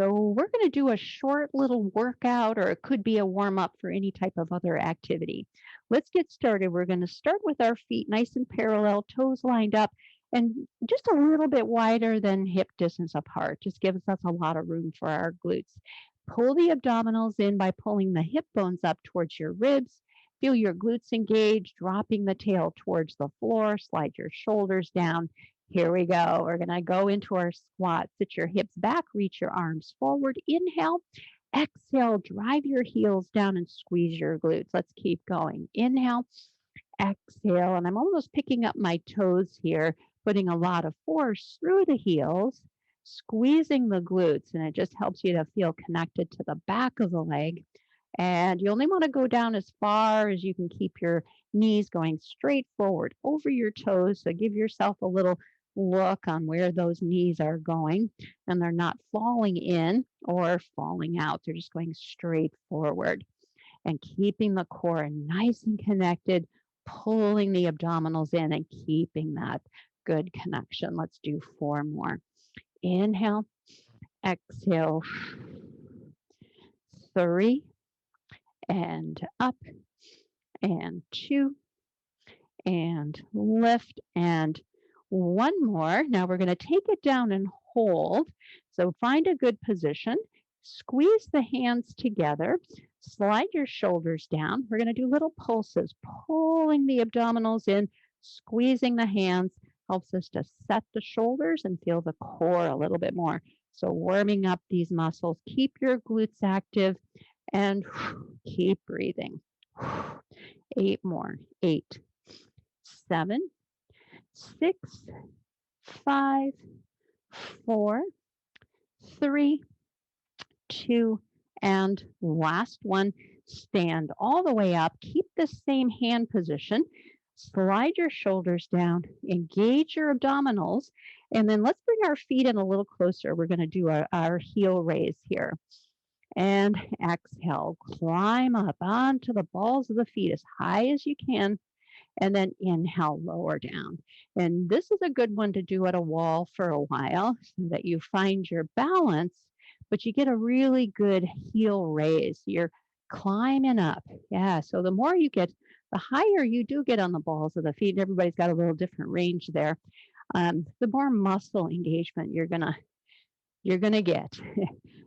So we're going to do a short little workout, or it could be a warm up for any type of other activity. Let's get started. We're going to start with our feet nice and parallel, toes lined up, and just a little bit wider than hip distance apart. Just gives us a lot of room for our glutes. Pull the abdominals in by pulling the hip bones up towards your ribs. Feel your glutes engage, dropping the tail towards the floor. Slide your shoulders down. Here we go. We're going to go into our squat. Sit your hips back, reach your arms forward. Inhale. Exhale, drive your heels down and squeeze your glutes. Let's keep going. Inhale, exhale. And I'm almost picking up my toes here, putting a lot of force through the heels, squeezing the glutes. And it just helps you to feel connected to the back of the leg. And you only want to go down as far as you can keep your knees going straight forward over your toes. So give yourself a little look on where those knees are going, and they're not falling in or falling out. They're just going straight forward and keeping the core nice and connected, pulling the abdominals in and keeping that good connection. Let's do 4 more. Inhale, exhale, 3, and up, and 2, and lift, and 1 more. Now we're going to take it down and hold. So find a good position. Squeeze the hands together. Slide your shoulders down. We're going to do little pulses, pulling the abdominals in, squeezing the hands. Helps us to set the shoulders and feel the core a little bit more. So warming up these muscles. Keep your glutes active and keep breathing. 8 more. 8, 7, 6, 5, 4, 3, 2, and last one. Stand all the way up. Keep the same hand position. Slide your shoulders down. Engage your abdominals. And then let's bring our feet in a little closer. We're going to do our heel raise here. And exhale. Climb up onto the balls of the feet as high as you can. And then inhale, lower down. And this is a good one to do at a wall for a while so that you find your balance, but you get a really good heel raise. You're climbing up. Yeah. So the more you get, the higher you do get on the balls of the feet. And everybody's got a little different range there. The more muscle engagement you're gonna get.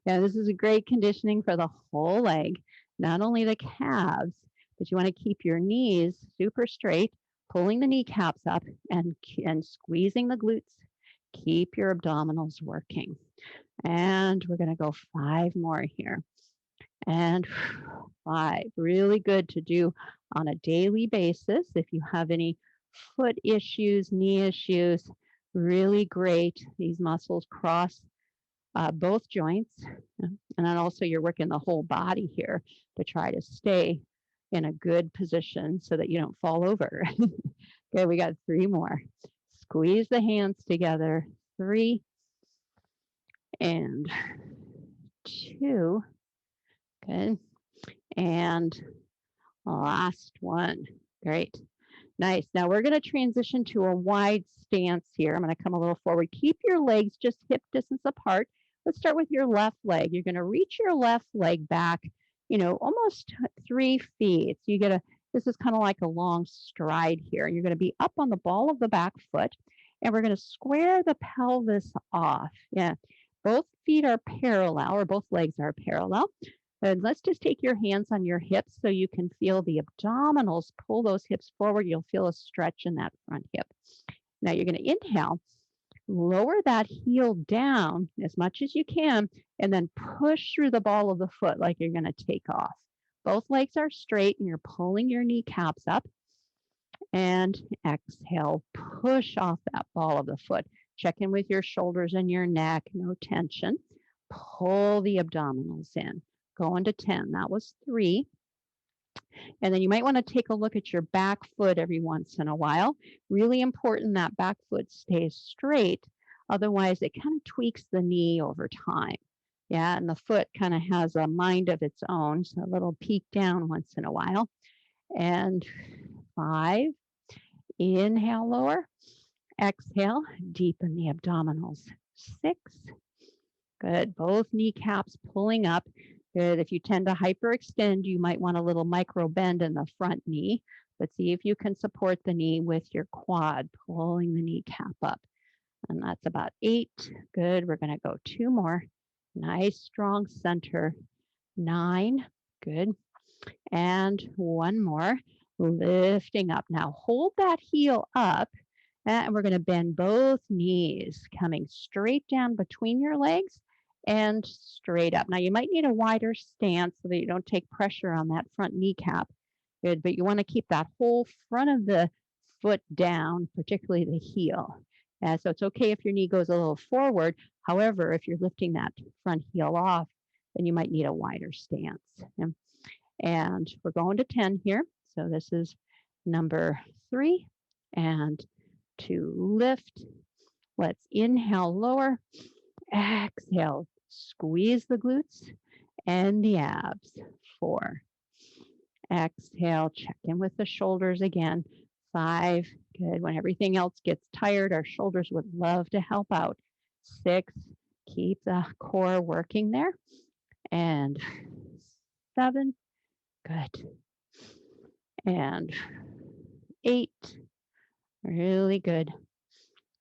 Yeah, this is a great conditioning for the whole leg, not only the calves, but you want to keep your knees super straight, pulling the kneecaps up and squeezing the glutes. Keep your abdominals working. And we're going to go 5 more here. And 5. Really good to do on a daily basis. If you have any foot issues, knee issues, really great. These muscles cross both joints. And then also you're working the whole body here to try to stay in a good position so that you don't fall over. Okay, we got 3 more. Squeeze the hands together. 3 and 2. Good. And last one. Great. Nice. Now we're going to transition to a wide stance here. I'm going to come a little forward. Keep your legs just hip distance apart. Let's start with your left leg. You're going to reach your left leg back, almost 3 feet. So this is kind of like a long stride here. You're going to be up on the ball of the back foot, and we're going to square the pelvis off. Yeah. Both feet are parallel, or both legs are parallel. And let's just take your hands on your hips so you can feel the abdominals. Pull those hips forward. You'll feel a stretch in that front hip. Now you're going to inhale. Lower that heel down as much as you can, and then push through the ball of the foot like you're going to take off. Both legs are straight, and you're pulling your kneecaps up. And exhale, push off that ball of the foot. Check in with your shoulders and your neck, no tension. Pull the abdominals in. Go into 10. That was 3. And then you might want to take a look at your back foot every once in a while. Really important that back foot stays straight. Otherwise, it kind of tweaks the knee over time. Yeah, and the foot kind of has a mind of its own. So a little peek down once in a while. And 5. Inhale, lower. Exhale, deepen the abdominals. 6. Good. Both kneecaps pulling up. Good. If you tend to hyperextend, you might want a little micro bend in the front knee, but see if you can support the knee with your quad, pulling the kneecap up. And that's about 8. Good. We're going to go 2 more. Nice, strong center. 9. Good. And 1 more. Lifting up. Now hold that heel up. And we're going to bend both knees, coming straight down between your legs and straight up. Now, you might need a wider stance so that you don't take pressure on that front kneecap. Good, but you want to keep that whole front of the foot down, particularly the heel. So it's okay if your knee goes a little forward. However, if you're lifting that front heel off, then you might need a wider stance. And we're going to 10 here. So this is number 3. And to lift. Let's inhale, lower, exhale, squeeze the glutes and the abs. 4. Exhale, check in with the shoulders again. 5. Good. When everything else gets tired, our shoulders would love to help out. 6. Keep the core working there. And 7. Good. And 8. Really good.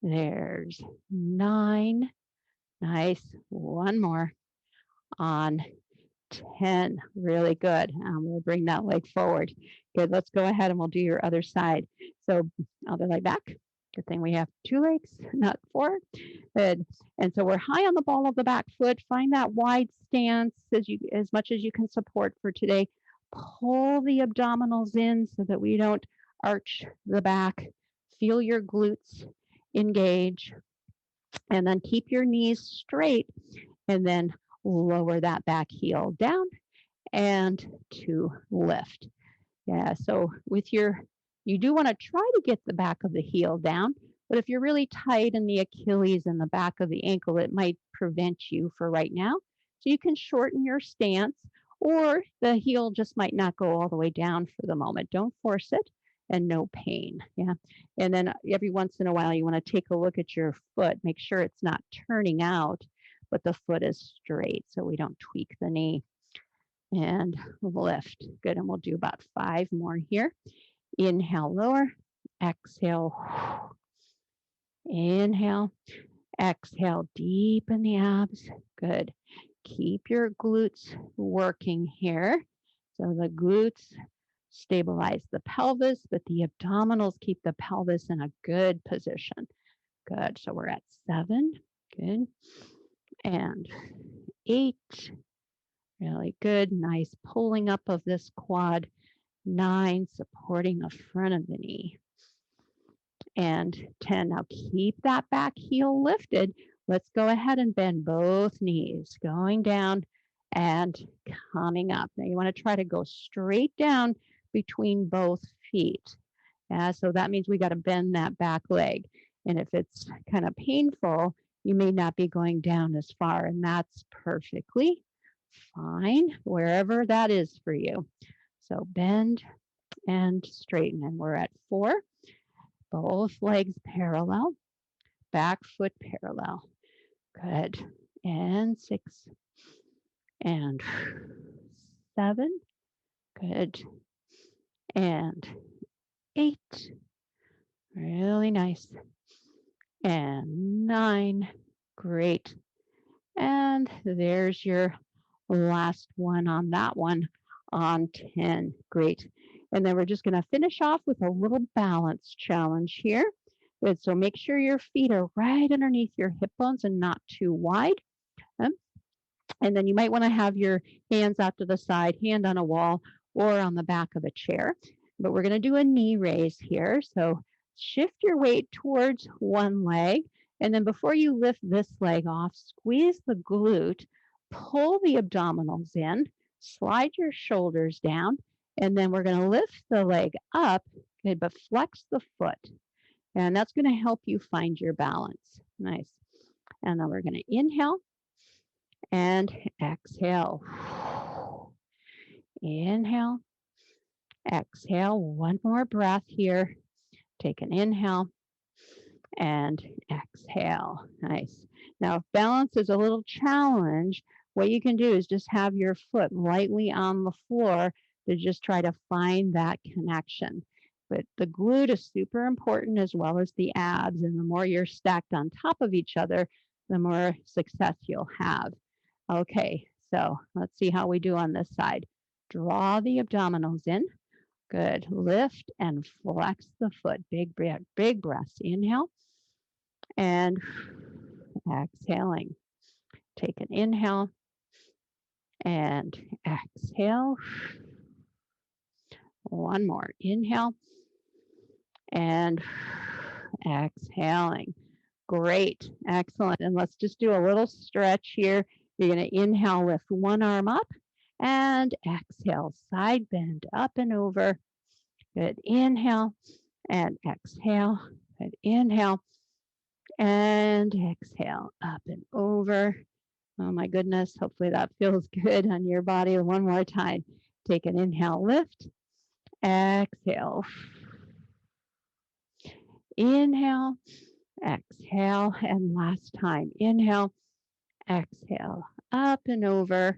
There's 9. Nice. 1 more on 10. Really good. We'll bring that leg forward. Good. Let's go ahead and we'll do your other side. So other leg back. Good thing we have 2 legs, not 4. Good. And so we're high on the ball of the back foot. Find that wide stance as much as you can support for today. Pull the abdominals in so that we don't arch the back. Feel your glutes engage. And then keep your knees straight and then lower that back heel down and to lift. Yeah, so you do want to try to get the back of the heel down, but if you're really tight in the Achilles and the back of the ankle, it might prevent you for right now. So you can shorten your stance, or the heel just might not go all the way down for the moment. Don't force it, and no pain. Yeah. And then every once in a while, you want to take a look at your foot, make sure it's not turning out, but the foot is straight so we don't tweak the knee. And lift. Good. And we'll do about 5 more here. Inhale, lower. Exhale. Inhale. Exhale, deepen the abs. Good. Keep your glutes working here. So the glutes stabilize the pelvis, but the abdominals keep the pelvis in a good position. Good. So we're at 7. Good. And 8. Really good. Nice pulling up of this quad. 9, supporting the front of the knee. And 10. Now keep that back heel lifted. Let's go ahead and bend both knees, going down and coming up. Now you want to try to go straight down between both feet. Yeah, so that means we got to bend that back leg. And if it's kind of painful, you may not be going down as far, and that's perfectly fine, wherever that is for you. So bend and straighten, and we're at 4. Both legs parallel, back foot parallel. Good. And 6 and 7. Good. And 8. Really nice. And 9. Great. And there's your last one on that one on 10. Great. And then we're just going to finish off with a little balance challenge here. Good. So make sure your feet are right underneath your hip bones and not too wide. And then you might want to have your hands out to the side, hand on a wall or on the back of a chair. But we're going to do a knee raise here. So shift your weight towards one leg. And then before you lift this leg off, squeeze the glute, pull the abdominals in, slide your shoulders down, and then we're going to lift the leg up, okay, but flex the foot. And that's going to help you find your balance. Nice. And then we're going to inhale and exhale. Inhale, exhale. One more breath here. Take an inhale and exhale. Nice. Now, if balance is a little challenge, what you can do is just have your foot lightly on the floor to just try to find that connection. But the glute is super important as well as the abs. And the more you're stacked on top of each other, the more success you'll have. Okay, so let's see how we do on this side. Draw the abdominals in. Good. Lift and flex the foot. Big breath, big breaths. Inhale and exhaling. Take an inhale and exhale. One more. Inhale and exhaling. Great. Excellent. And let's just do a little stretch here. You're going to inhale, lift one arm up and exhale. Side bend up and over. Good. Inhale and exhale. Good. Inhale and exhale up and over. Oh my goodness. Hopefully that feels good on your body. One more time. Take an inhale, lift, exhale, inhale, exhale, and last time. Inhale, exhale, up and over.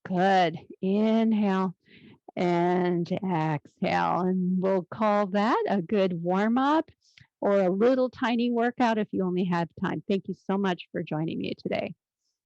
Good. Inhale and exhale. And we'll call that a good warm up or a little tiny workout if you only have time. Thank you so much for joining me today.